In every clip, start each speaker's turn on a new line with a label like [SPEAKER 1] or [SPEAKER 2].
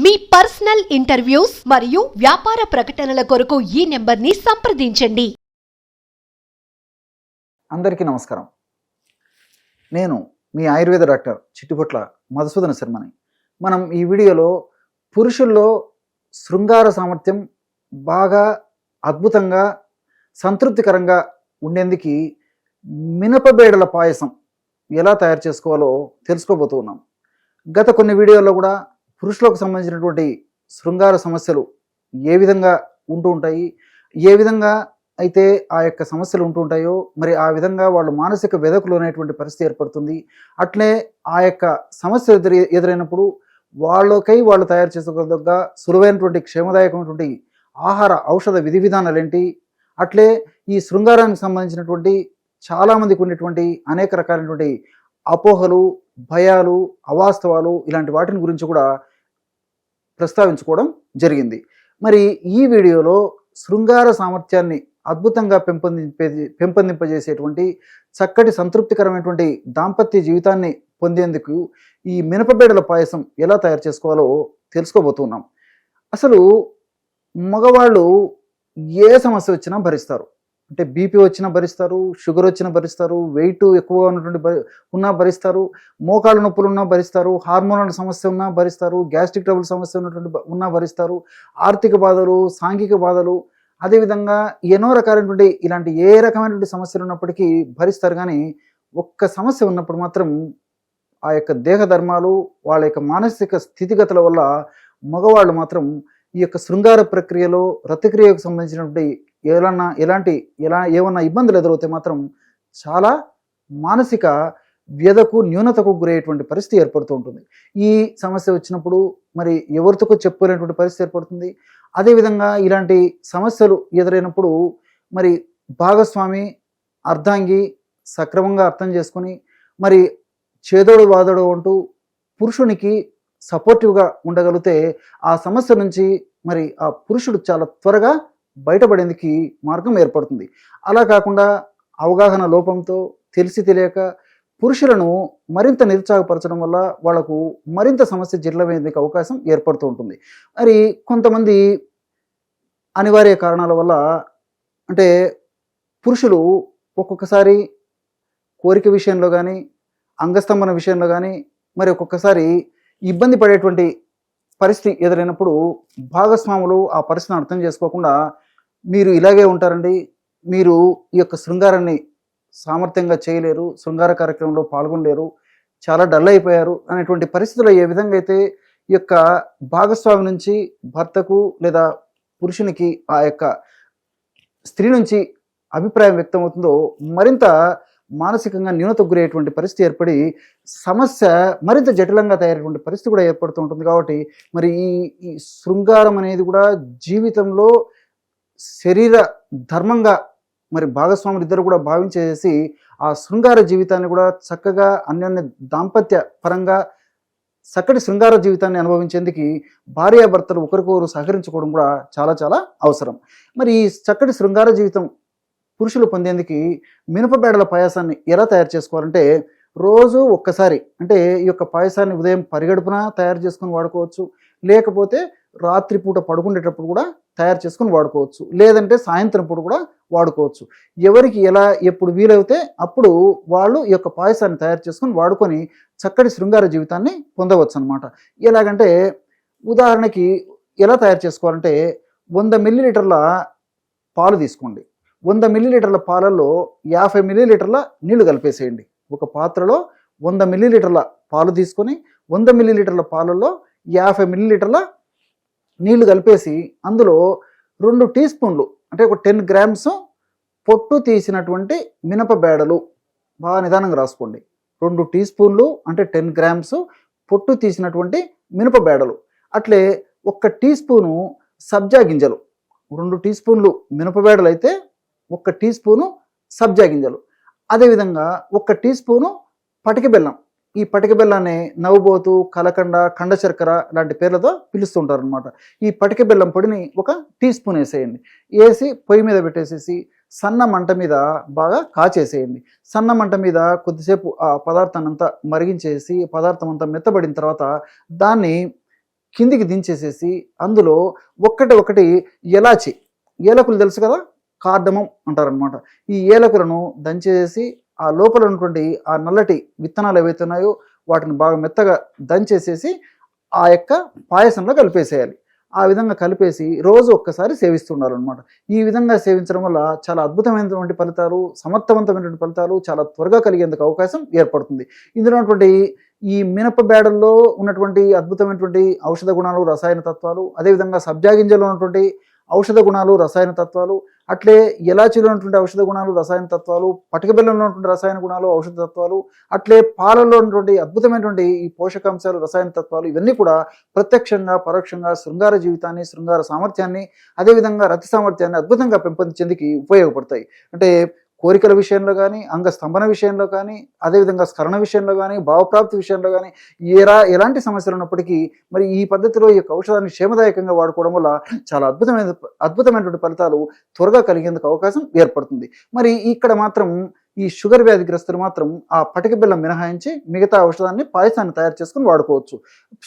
[SPEAKER 1] మీ personal interviews మరియు వ్యాపార ప్రకటనల కొరకు ఈ నెంబర్ని సంప్రదించండి.
[SPEAKER 2] అందరికీ నమస్కారం. నేను మీ ఆయుర్వేద డాక్టర్ చిట్టిపొట్ల మధుసూదన శర్మని. మనం ఈ వీడియోలో పురుషుల్లో శృంగార సామర్థ్యం బాగా అద్భుతంగా సంతృప్తికరంగా ఉండేందుకు మినపబేడల పాయసం ఎలా తయారు చేసుకోవాలో తెలుసుకోబోతూ ఉన్నాం. గత కొన్ని వీడియోల్లో కూడా పురుషులకు సంబంధించినటువంటి శృంగార సమస్యలు ఏ విధంగా ఉంటూ ఉంటాయి, ఏ విధంగా అయితే ఆ యొక్క సమస్యలు ఉంటూ ఉంటాయో మరి ఆ విధంగా వాళ్ళు మానసిక వెదకులోనేటువంటి పరిస్థితి ఏర్పడుతుంది. అట్లే ఆ యొక్క సమస్య ఎదురైనప్పుడు వాళ్ళకై వాళ్ళు తయారు చేసుకోదగ్గ సులువైనటువంటి క్షేమదాయకమైనటువంటి ఆహార ఔషధ విధి విధానాలు ఏంటి, అట్లే ఈ శృంగారానికి సంబంధించినటువంటి చాలామందికి ఉన్నటువంటి అనేక రకాలైనటువంటి అపోహలు, భయాలు, అవాస్తవాలు ఇలాంటి వాటిని గురించి కూడా ప్రస్తావించుకోవడం జరిగింది. మరి ఈ వీడియోలో శృంగార సామర్థ్యాన్ని అద్భుతంగా పెంపొందింపజేసేటువంటి చక్కటి సంతృప్తికరమైనటువంటి దాంపత్య జీవితాన్ని పొందేందుకు ఈ మినపబేడల పాయసం ఎలా తయారు చేసుకోవాలో తెలుసుకోబోతున్నాం. అసలు మగవాళ్ళు ఏ సమస్య వచ్చినా భరిస్తారు. అంటే బీపీ వచ్చినా భరిస్తారు, షుగర్ వచ్చినా భరిస్తారు, వెయిట్ ఎక్కువగా ఉన్నా భరిస్తారు, మోకాళ్ళ నొప్పులు ఉన్నా భరిస్తారు, హార్మోనల్ సమస్య ఉన్నా భరిస్తారు, గ్యాస్ట్రిక్ ట్రబుల్ సమస్య ఉన్నా భరిస్తారు, ఆర్థిక బాధలు, సాంఘిక బాధలు, అదేవిధంగా ఎన్నో రకాలైనటువంటి ఇలాంటి ఏ రకమైనటువంటి సమస్యలు ఉన్నప్పటికీ భరిస్తారు. కానీ ఒక్క సమస్య ఉన్నప్పుడు మాత్రం ఆ యొక్క దేహ ధర్మాలు, వాళ్ళ యొక్క మానసిక స్థితిగతుల వల్ల మగవాళ్ళు మాత్రం ఈ యొక్క శృంగార ప్రక్రియలో రతిక్రియకు సంబంధించినటువంటి ఏమన్నా ఇబ్బందులు ఎదురవుతే మాత్రం చాలా మానసిక వ్యధకు, న్యూనతకు గురయ్యేటువంటి పరిస్థితి ఏర్పడుతూ ఉంటుంది. ఈ సమస్య వచ్చినప్పుడు మరి ఎవరితో చెప్పుకునేటువంటి పరిస్థితి ఏర్పడుతుంది. అదేవిధంగా ఇలాంటి సమస్యలు ఎదురైనప్పుడు మరి భాగస్వామి, అర్ధాంగి సక్రమంగా అర్థం చేసుకుని మరి చేదోడు వాదోడు అంటూ పురుషునికి సపోర్టివ్గా ఉండగలిగితే ఆ సమస్య నుంచి మరి ఆ పురుషుడు చాలా త్వరగా బయటపడేందుకు మార్గం ఏర్పడుతుంది. అలా కాకుండా అవగాహన లోపంతో తెలిసి తెలియక పురుషులను మరింత నిరుత్సాహపరచడం వల్ల వాళ్లకు మరింత సమస్య జిల్లవేందుకు అవకాశం ఏర్పడుతూ ఉంటుంది. మరి కొంతమంది అనివార్య కారణాల వల్ల అంటే పురుషులు ఒక్కొక్కసారి కోరిక విషయంలో కానీ, అంగస్తంభన విషయంలో కానీ మరి ఒక్కొక్కసారి ఇబ్బంది పడేటువంటి పరిస్థితి ఎదురైనప్పుడు భాగస్వాములు ఆ పరిస్థితిని అర్థం చేసుకోకుండా మీరు ఇలాగే ఉంటారండి, మీరు ఈ యొక్క శృంగారాన్ని సామర్థ్యంగా చేయలేరు, శృంగార కార్యక్రమంలో పాల్గొనలేరు, చాలా డల్ అయిపోయారు అనేటువంటి పరిస్థితుల్లో ఏ విధంగా అయితే ఈ యొక్క భాగస్వామి నుంచి భర్తకు లేదా పురుషునికి ఆ యొక్క స్త్రీ నుంచి అభిప్రాయం వ్యక్తమవుతుందో మరింత మానసికంగా న్యూనతకు గురయ్యేటువంటి పరిస్థితి ఏర్పడి సమస్య మరింత జటిలంగా తయారయ్యేటువంటి పరిస్థితి కూడా ఏర్పడుతూ ఉంటుంది. కాబట్టి మరి ఈ శృంగారం అనేది కూడా జీవితంలో శరీర ధర్మంగా మరి భాగస్వాములు ఇద్దరు కూడా భావించేసి ఆ శృంగార జీవితాన్ని కూడా చక్కగా అన్యోన్య దాంపత్య పరంగా చక్కటి శృంగార జీవితాన్ని అనుభవించేందుకు భార్యాభర్తలు ఒకరికొకరు సహకరించుకోవడం కూడా చాలా చాలా అవసరం. మరి ఈ చక్కటి శృంగార జీవితం పురుషులు పొందేందుకు మినపబేడల పాయసాన్ని ఎలా తయారు చేసుకోవాలంటే రోజు ఒక్కసారి అంటే ఈ యొక్క పాయసాన్ని ఉదయం పరిగడుపున తయారు చేసుకుని వాడుకోవచ్చు, లేకపోతే రాత్రిపూట పడుకునేటప్పుడు కూడా తయారు చేసుకుని వాడుకోవచ్చు, లేదంటే సాయంత్రం పూట కూడా వాడుకోవచ్చు. ఎవరికి ఎలా ఎప్పుడు వీలైతే అప్పుడు వాళ్ళు ఈ యొక్క పాయసాన్ని తయారు చేసుకుని వాడుకొని చక్కటి శృంగార జీవితాన్ని పొందవచ్చు అన్నమాట. ఎలాగంటే ఉదాహరణకి ఎలా తయారు చేసుకోవాలంటే 100 మిల్లీలీటర్ల పాలు తీసుకోండి. 100 మిల్లీలీటర్ల పాలల్లో 50 మిల్లీలీటర్ల నీళ్లు కలిపేసేయండి. ఒక పాత్రలో 100 మిల్లీలీటర్ల పాలు తీసుకొని 100 మిల్లీలీటర్ల పాలల్లో 50 మిల్లీలీటర్ల నీళ్లు కలిపేసి అందులో 2 టీ స్పూన్లు అంటే ఒక 10 గ్రామ్స్ పొట్టు తీసినటువంటి మినపబేడలు, బాగా నిదానంగా రాసుకోండి. 2 టీ స్పూన్లు అంటే 10 గ్రామ్స్ పొట్టు తీసినటువంటి మినపబేడలు. అట్లే 1 టీ స్పూను సబ్జా గింజలు, 2 టీ స్పూన్లు మినపబేడలు అయితే 1 టీ స్పూను సబ్జా గింజలు, అదేవిధంగా 1 టీ స్పూను పటిక బెల్లం. ఈ పటిక బెల్లాన్ని నవ్వుబోతు, కలకండ, కండ శర్కర లాంటి పేర్లతో పిలుస్తుంటారు అనమాట. ఈ పటిక బెల్లం పొడిని 1 టీ స్పూన్ వేసేయండి. వేసి పొయ్యి మీద పెట్టేసేసి సన్న మంట మీద బాగా కాచేసేయండి. సన్న మంట మీద కొద్దిసేపు ఆ పదార్థాన్ని అంతా మరిగించేసి పదార్థం అంతా మెత్తబడిన తర్వాత దాన్ని కిందికి దించేసేసి అందులో ఒకటి ఎలాచి, ఏలకులు తెలుసు కదా, కార్డమం అంటారనమాట. ఈ ఏలకులను దంచేసి ఆ లోపల ఉన్నటువంటి ఆ నల్లటి విత్తనాలు ఏవైతే ఉన్నాయో వాటిని బాగా మెత్తగా దంచేసేసి ఆ యొక్క పాయసంలో కలిపేసేయాలి. ఆ విధంగా కలిపేసి రోజు ఒక్కసారి సేవిస్తుండాలన్నమాట. ఈ విధంగా సేవించడం వల్ల చాలా అద్భుతమైనటువంటి ఫలితాలు, సమర్థవంతమైనటువంటి ఫలితాలు చాలా త్వరగా కలిగేందుకు అవకాశం ఏర్పడుతుంది. ఇందులో ఉన్నటువంటి ఈ మినప బేడల్లో ఉన్నటువంటి అద్భుతమైనటువంటి ఔషధ గుణాలు, రసాయన తత్వాలు, అదేవిధంగా సబ్జా గింజలో ఉన్నటువంటి ఔషధ గుణాలు, రసాయన తత్వాలు, అట్లే ఎలాచీలో ఉన్నటువంటి ఔషధ గుణాలు, రసాయన తత్వాలు, పటిక బెల్లంలో ఉన్నటువంటి రసాయన గుణాలు, ఔషధ తత్వాలు, అట్లే పాలల్లో ఉన్నటువంటి అద్భుతమైనటువంటి ఈ పోషకాంశాలు, రసాయన తత్వాలు ఇవన్నీ కూడా ప్రత్యక్షంగా పరోక్షంగా శృంగార జీవితాన్ని, శృంగార సామర్థ్యాన్ని, అదేవిధంగా రతి సామర్థ్యాన్ని అద్భుతంగా పెంపొందించేందుకు ఉపయోగపడతాయి. అంటే కోరికల విషయంలో కానీ, అంగస్తంభన విషయంలో కానీ, అదేవిధంగా స్కరణ విషయంలో కానీ, భావప్రాప్తి విషయంలో కానీ ఎలాంటి సమస్యలు ఉన్నప్పటికీ మరి ఈ పద్ధతిలో ఈ యొక్క ఔషధాన్ని క్షేమదాయకంగా వాడుకోవడం వల్ల చాలా అద్భుతమైనటువంటి ఫలితాలు త్వరగా కలిగేందుకు అవకాశం ఏర్పడుతుంది. మరి ఇక్కడ మాత్రం ఈ షుగర్ వ్యాధిగ్రస్తులు మాత్రం ఆ పటిక బెల్లం మినహాయించి మిగతా ఔషధాన్ని, పాయసాన్ని తయారు చేసుకుని వాడుకోవచ్చు.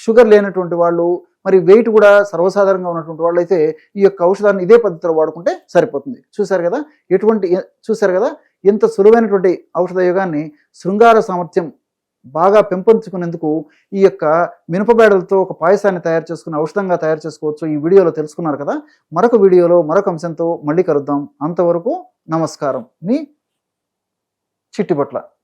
[SPEAKER 2] షుగర్ లేనటువంటి వాళ్ళు, మరి వెయిట్ కూడా సర్వసాధారణంగా ఉన్నటువంటి వాళ్ళు అయితే ఈ యొక్క ఔషధాన్ని ఇదే పద్ధతిలో వాడుకుంటే సరిపోతుంది. చూశారు కదా ఎంత సులువైనటువంటి ఔషధ యోగాన్ని శృంగార సామర్థ్యం బాగా పెంపొందించుకునేందుకు ఈ యొక్క మినపబేడలతో ఒక పాయసాన్ని తయారు చేసుకుని ఔషధంగా తయారు చేసుకోవచ్చు. ఈ వీడియోలో తెలుసుకున్నారు కదా. మరొక వీడియోలో మరొక అంశంతో మళ్ళీ కలుద్దాం. అంతవరకు నమస్కారం. మీ చిట్టిపట్ల.